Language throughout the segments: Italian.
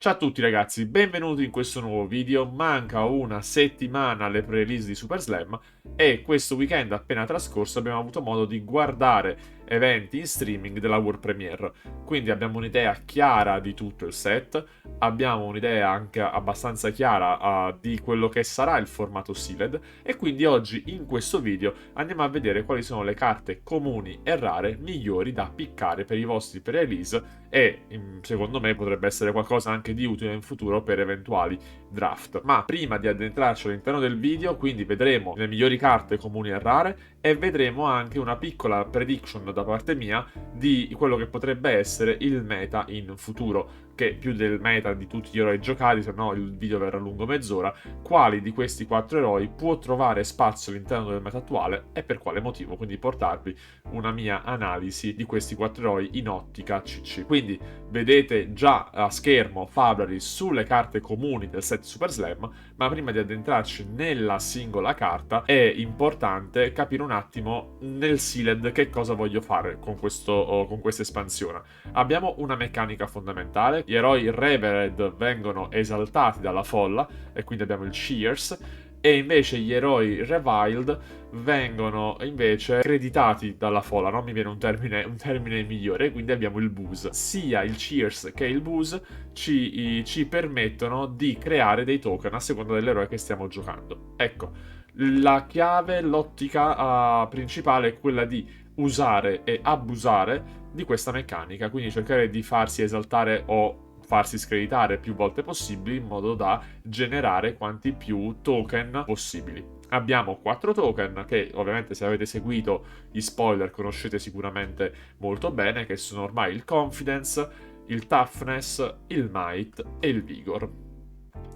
Ciao a tutti ragazzi, benvenuti in questo nuovo video. Manca una settimana alle pre-release di Super Slam e questo weekend appena trascorso abbiamo avuto modo di guardare eventi in streaming della World Premiere. Quindi abbiamo un'idea chiara di tutto il set, abbiamo un'idea anche abbastanza chiara di quello che sarà il formato sealed e quindi oggi in questo video andiamo a vedere quali sono le carte comuni e rare migliori da piccare per i vostri pre-release e secondo me potrebbe essere qualcosa anche di utile in futuro per eventuali draft. Ma prima di addentrarci all'interno del video, quindi vedremo le migliori carte comuni e rare e vedremo anche una piccola prediction da parte mia di quello che potrebbe essere il meta in futuro, che più del meta di tutti gli eroi giocati, se no il video verrà lungo mezz'ora, quali di questi 4 eroi può trovare spazio all'interno del meta attuale e per quale motivo, quindi portarvi una mia analisi di questi 4 eroi in ottica CC. Quindi vedete già a schermo Fabraris sulle carte comuni del set Super Slam, ma prima di addentrarci nella singola carta è importante capire un attimo nel sealed che cosa voglio fare con questa espansione. Abbiamo una meccanica fondamentale, gli eroi Revered vengono esaltati dalla folla e quindi abbiamo il Cheers, e invece gli eroi Reviled vengono invece creditati dalla folla, non mi viene un termine migliore, quindi abbiamo il boost. Sia il Cheers che il boost ci permettono di creare dei token a seconda dell'eroe che stiamo giocando. Ecco, la chiave, l'ottica principale è quella di usare e abusare di questa meccanica, quindi cercare di farsi esaltare o farsi screditare più volte possibili in modo da generare quanti più token possibili. Abbiamo 4 token che ovviamente se avete seguito gli spoiler conoscete sicuramente molto bene, che sono ormai il Confidence, il Toughness, il Might e il Vigor.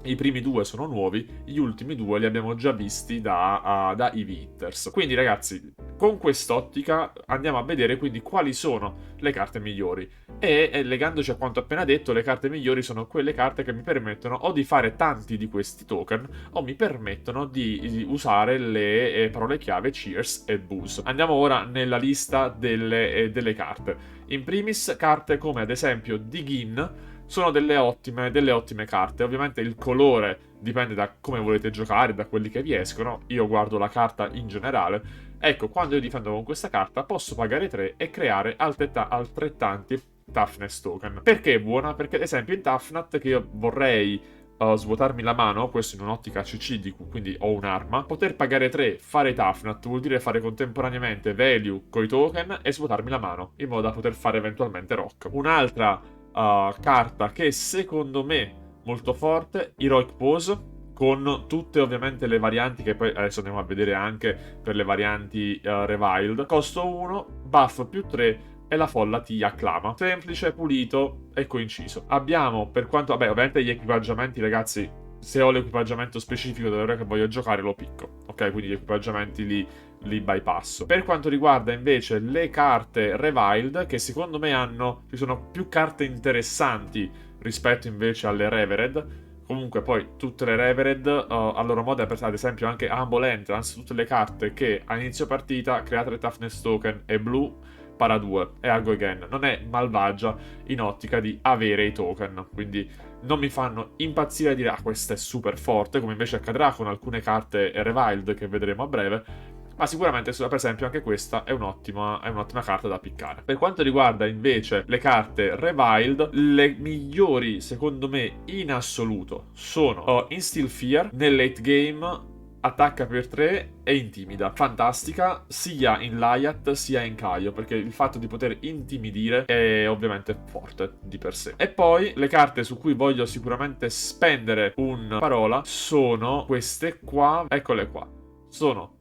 I primi due sono nuovi, gli ultimi due li abbiamo già visti da Eevee Hitters. Quindi ragazzi, con quest'ottica andiamo a vedere quindi quali sono le carte migliori. E legandoci a quanto appena detto, le carte migliori sono quelle carte che mi permettono o di fare tanti di questi token o mi permettono di usare le parole chiave Cheers e Boost. Andiamo ora nella lista delle carte. In primis carte come ad esempio Digin sono delle ottime carte. Ovviamente il colore dipende da come volete giocare, da quelli che vi escono. Io guardo la carta in generale. Ecco, quando io difendo con questa carta posso pagare 3 e creare altrettanti Toughness token. Perché è buona? Perché ad esempio in Toughness, che io vorrei svuotarmi la mano, questo in un'ottica CC, quindi ho un'arma, poter pagare 3, fare Toughness vuol dire fare contemporaneamente value coi token e svuotarmi la mano, in modo da poter fare eventualmente rock. Un'altra carta che secondo me molto forte, Heroic Pose, con tutte ovviamente le varianti che poi adesso andiamo a vedere anche per le varianti Reviled. Costo 1, buff più 3 e la folla ti acclama. Semplice, pulito e coinciso. Abbiamo per quanto, vabbè, ovviamente gli equipaggiamenti, ragazzi, se ho l'equipaggiamento specifico dell'eroe che voglio giocare lo picco, ok? Quindi gli equipaggiamenti li bypasso. Per quanto riguarda invece le carte Reviled, che secondo me ci sono più carte interessanti rispetto invece alle Revered. Comunque poi tutte le Revered a loro modo, ad esempio anche Humble Entrance, tutte le carte che a inizio partita create le Toughness Token e Blue para 2 e a Go Again. Non è malvagia in ottica di avere i token, quindi non mi fanno impazzire a dire ah questa è super forte, come invece accadrà con alcune carte Reviled che vedremo a breve, ma sicuramente per esempio anche questa è un'ottima carta da piccare. Per quanto riguarda invece le carte Reviled, le migliori secondo me in assoluto sono Instill Fear nel late game, attacca per 3 e intimida. Fantastica sia in Layat sia in Kaio, perché il fatto di poter intimidire è ovviamente forte di per sé. E poi le carte su cui voglio sicuramente spendere una parola sono queste qua, eccole qua. Sono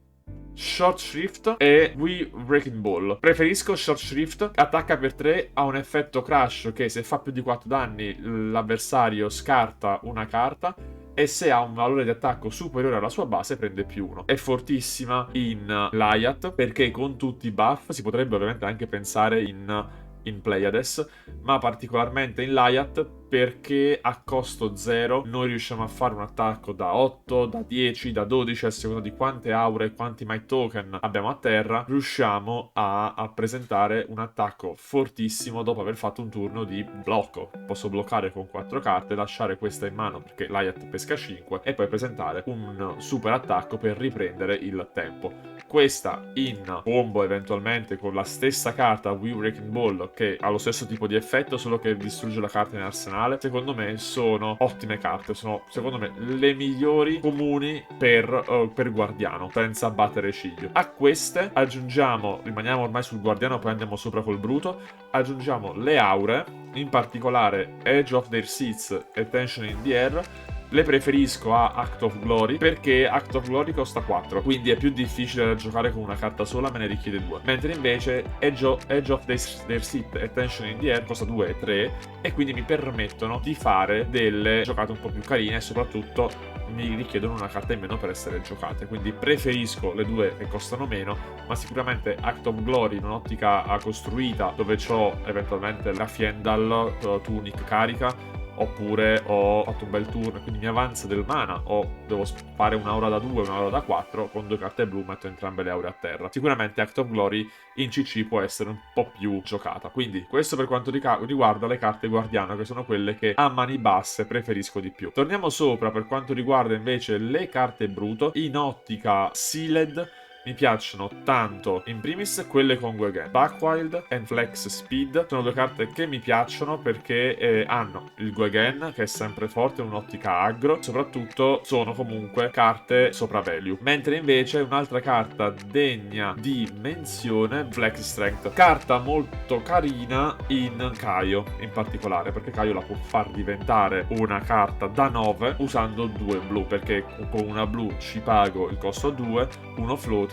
Short Shrift e We Wrecking Ball. Preferisco Short Shrift, attacca per 3, ha un effetto crash che se fa più di 4 danni l'avversario scarta una carta e se ha un valore di attacco superiore alla sua base prende più 1. È fortissima in Layat perché con tutti i buff si potrebbe ovviamente anche pensare in in Pleiades, ma particolarmente in Laiat, perché a costo 0 noi riusciamo a fare un attacco da 8, da 10, da 12, a seconda di quante aure e quanti might token abbiamo a terra, riusciamo a presentare un attacco fortissimo dopo aver fatto un turno di blocco. Posso bloccare con 4 carte, lasciare questa in mano perché Laiat pesca 5 e poi presentare un super attacco per riprendere il tempo. Questa in combo eventualmente con la stessa carta Wheel Wrecking Ball, che ha lo stesso tipo di effetto solo che distrugge la carta in arsenale, secondo me sono ottime carte, sono secondo me le migliori comuni per Guardiano, senza battere ciglio. A queste aggiungiamo, rimaniamo ormai sul Guardiano, poi andiamo sopra col Bruto, aggiungiamo le aure, in particolare Edge of Their Seats e Tension in the Air. Le preferisco a Act of Glory perché Act of Glory costa 4, quindi è più difficile da giocare con una carta sola, me ne richiede 2. Mentre invece Edge of Their Seat e Tension in the Air costa 2 e 3 e quindi mi permettono di fare delle giocate un po' più carine e soprattutto mi richiedono una carta in meno per essere giocate. Quindi preferisco le due che costano meno, ma sicuramente Act of Glory in un'ottica costruita dove ho eventualmente la Fiendal, Tunic carica, oppure ho fatto un bel turno quindi mi avanza del mana o devo fare un'aura da 2 un'aura da 4 con 2 carte blu metto entrambe le aure a terra. Sicuramente Act of Glory in CC può essere un po' più giocata. Quindi questo per quanto riguarda le carte Guardiano, che sono quelle che a mani basse preferisco di più. Torniamo sopra per quanto riguarda invece le carte Bruto. In ottica Sealed mi piacciono tanto, in primis, quelle con Guegen. Buckwild e Flex Speed sono due carte che mi piacciono perché hanno il Guegen, che è sempre forte, un'ottica aggro, soprattutto sono comunque carte sopra value. Mentre invece un'altra carta degna di menzione, Flex Strength, carta molto carina in Kaio, in particolare, perché Kaio la può far diventare una carta da 9 usando 2 blu, perché con una blu ci pago il costo a 2, uno floating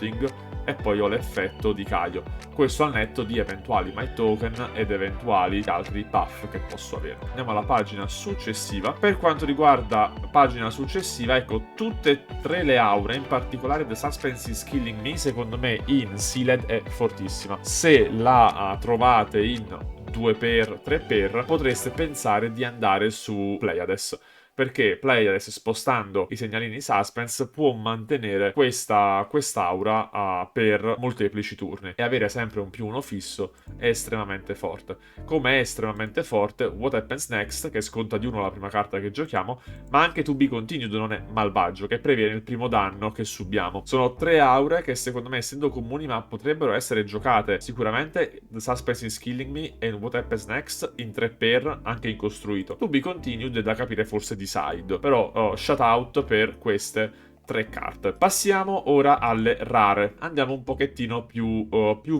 e poi ho l'effetto di Kaio. Questo al netto di eventuali might token ed eventuali altri buff che posso avere. Andiamo alla pagina successiva. Per quanto riguarda la pagina successiva, ecco, tutte e tre le aure, in particolare The Suspense is Killing Me, secondo me in Sealed è fortissima. Se la trovate in 2x, 3x, potreste pensare di andare su Pleiades, perché Pleiades, spostando i segnalini suspense, può mantenere quest'aura per molteplici turni e avere sempre un +1 fisso è estremamente forte. Come è estremamente forte What Happens Next, che sconta di 1 la prima carta che giochiamo, ma anche To Be Continued non è malvagio, che previene il primo danno che subiamo. Sono 3 aure che secondo me, essendo comuni, ma potrebbero essere giocate sicuramente The Suspense is Killing Me e What Happens Next in 3x, anche in costruito. To Be Continued è da capire forse di side, però shout out per queste 3 carte. Passiamo ora alle rare. Andiamo un pochettino più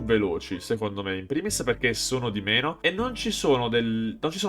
veloci, secondo me, in primis perché sono di meno e non ci sono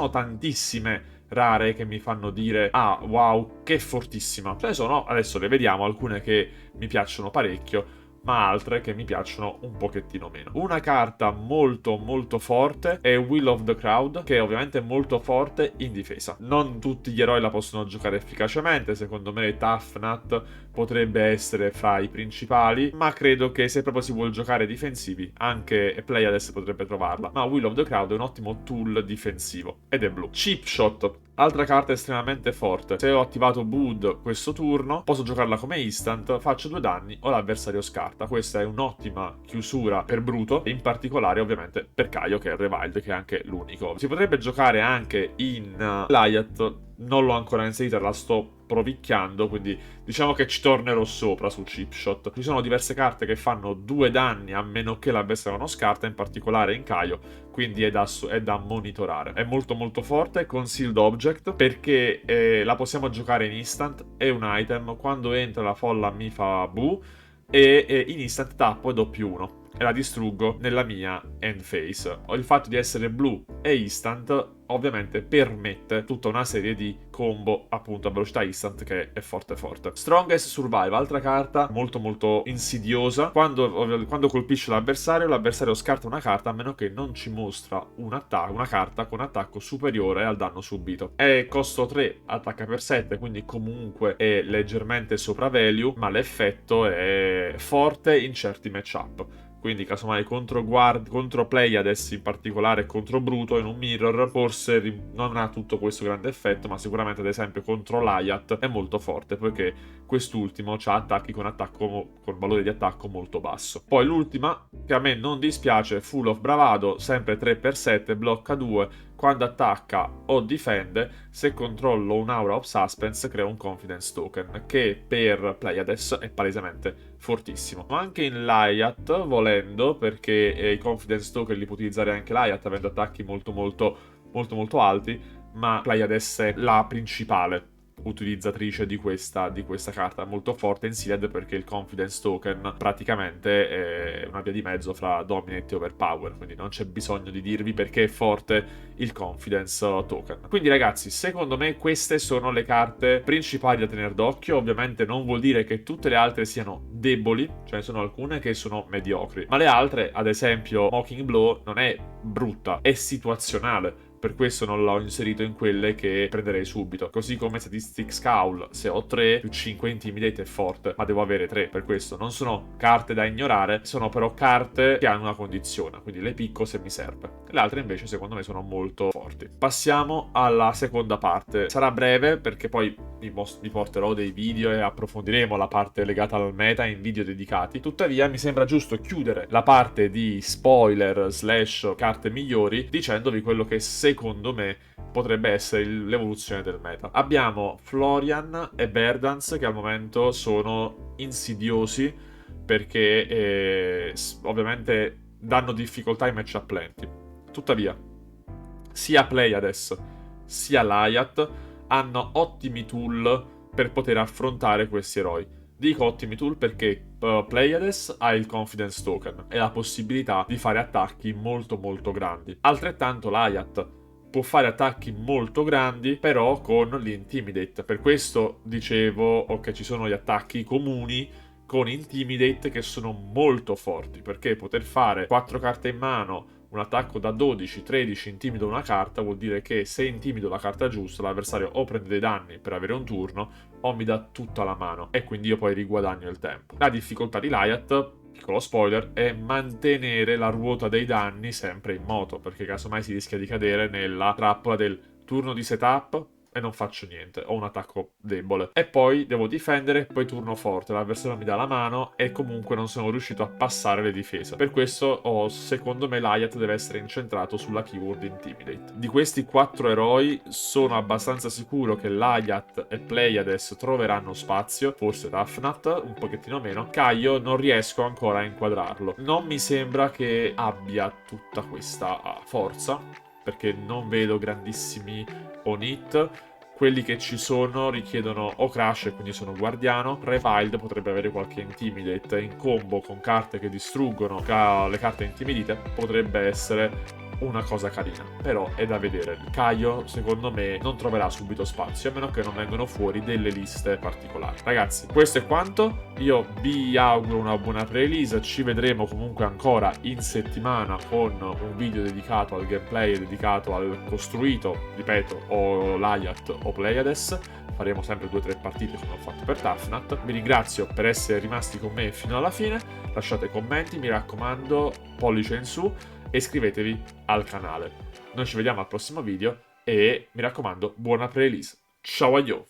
tantissime rare che mi fanno dire ah wow che fortissima. Ce ne sono, adesso le vediamo, alcune che mi piacciono parecchio, ma altre che mi piacciono un pochettino meno. Una carta molto molto forte è Will of the Crowd, che ovviamente è molto forte in difesa. Non tutti gli eroi la possono giocare efficacemente, secondo me Tough Nut potrebbe essere fra i principali, ma credo che se proprio si vuole giocare difensivi anche Pleiades potrebbe trovarla. Ma Will of the Crowd è un ottimo tool difensivo ed è blu. Chip Shot, altra carta estremamente forte. Se ho attivato Bood questo turno, posso giocarla come instant, faccio 2 danni o l'avversario scarta. Questa è un'ottima chiusura per Bruto, in particolare ovviamente per Kaio, che è il Rewild, che è anche l'unico. Si potrebbe giocare anche in Laiat, non l'ho ancora inserita, la sto provicchiando, quindi diciamo che ci tornerò sopra su Chip Shot. Ci sono diverse carte che fanno 2 danni a meno che l'avversario non scarta, in particolare in Kaio, quindi è da monitorare. È molto molto forte, Concealed Object, perché la possiamo giocare in instant, è un item, quando entra la folla mi fa boo e in instant tappo e do +1 e la distruggo nella mia end phase. Il fatto di essere blu e instant ovviamente permette tutta una serie di combo appunto a velocità instant che è forte forte. Strongest Survive, altra carta molto molto insidiosa. Quando colpisce l'avversario scarta una carta a meno che non ci mostra una carta con attacco superiore al danno subito. È costo 3, attacca per 7, quindi comunque è leggermente sopra value, ma l'effetto è forte in certi matchup. quindi casomai contro Pleiades in particolare e contro Bruto in un mirror forse non ha tutto questo grande effetto, ma sicuramente ad esempio contro Laiat è molto forte, poiché quest'ultimo ha attacchi con valore di attacco molto basso. Poi l'ultima, che a me non dispiace, Full of Bravado, sempre 3x7, blocca 2, quando attacca o difende, se controllo un'aura of suspense crea un confidence token, che per Pleiades è palesemente fortissimo. Ma anche in Laiat, volendo, perché i confidence token li può utilizzare anche Laiat, avendo attacchi molto alti, ma Pleiades è la principale utilizzatrice di questa carta, molto forte in Sealed, perché il confidence token praticamente è una via di mezzo fra dominate e overpower, quindi non c'è bisogno di dirvi perché è forte il confidence token. Quindi ragazzi, secondo me queste sono le carte principali da tenere d'occhio. Ovviamente non vuol dire che tutte le altre siano deboli, ce ne sono alcune che sono mediocri, ma le altre, ad esempio Mocking Blow, non è brutta, è situazionale. Per questo non l'ho inserito in quelle che prenderei subito. Così come Statistic Scowl, se ho 3 più 5 Intimidate è forte, ma devo avere 3. Per questo non sono carte da ignorare, sono però carte che hanno una condizione, quindi le picco se mi serve. Le altre invece secondo me sono molto forti. Passiamo alla seconda parte. Sarà breve perché poi vi porterò dei video e approfondiremo la parte legata al meta in video dedicati. Tuttavia mi sembra giusto chiudere la parte di spoiler / carte migliori dicendovi quello che secondo me potrebbe essere l'evoluzione del meta. Abbiamo Florian e Verdance che al momento sono insidiosi perché ovviamente danno difficoltà ai matchup lenti. Tuttavia, sia Pleiades sia Laiat hanno ottimi tool per poter affrontare questi eroi. Dico ottimi tool perché Pleiades ha il confidence token e la possibilità di fare attacchi molto grandi. Altrettanto Laiat può fare attacchi molto grandi però con l'Intimidate. Per questo dicevo ok, ci sono gli attacchi comuni con Intimidate che sono molto forti, perché poter fare 4 carte in mano, un attacco da 12-13, intimido una carta, vuol dire che se intimido la carta giusta l'avversario o prende dei danni per avere un turno o mi dà tutta la mano e quindi io poi riguadagno il tempo. La difficoltà di Laiat, piccolo spoiler, è mantenere la ruota dei danni sempre in moto, perché casomai si rischia di cadere nella trappola del turno di setup e non faccio niente, ho un attacco debole e poi devo difendere, poi turno forte, l'avversario mi dà la mano e comunque non sono riuscito a passare le difese. Per questo secondo me Laiat deve essere incentrato sulla keyword Intimidate. Di questi 4 eroi sono abbastanza sicuro che Laiat e Pleiades troveranno spazio, forse Tafnat un pochettino meno. Caio non riesco ancora a inquadrarlo, non mi sembra che abbia tutta questa forza, perché non vedo grandissimi on-hit. Quelli che ci sono richiedono o crash e quindi sono guardiano. Reviled potrebbe avere qualche intimidate in combo con carte che distruggono le carte intimidite, potrebbe essere una cosa carina, però è da vedere. Caio secondo me non troverà subito spazio, a meno che non vengano fuori delle liste particolari. Ragazzi, questo è quanto. Io vi auguro una buona pre-release, ci vedremo comunque ancora in settimana con un video dedicato al gameplay, dedicato al costruito, ripeto, o Laiat o Pleiades. Faremo sempre 2 o 3 partite come ho fatto per Tafnat. Vi ringrazio per essere rimasti con me fino alla fine, lasciate commenti, mi raccomando, pollice in su e iscrivetevi al canale. Noi ci vediamo al prossimo video e mi raccomando, buona pre-release. Ciao a yo!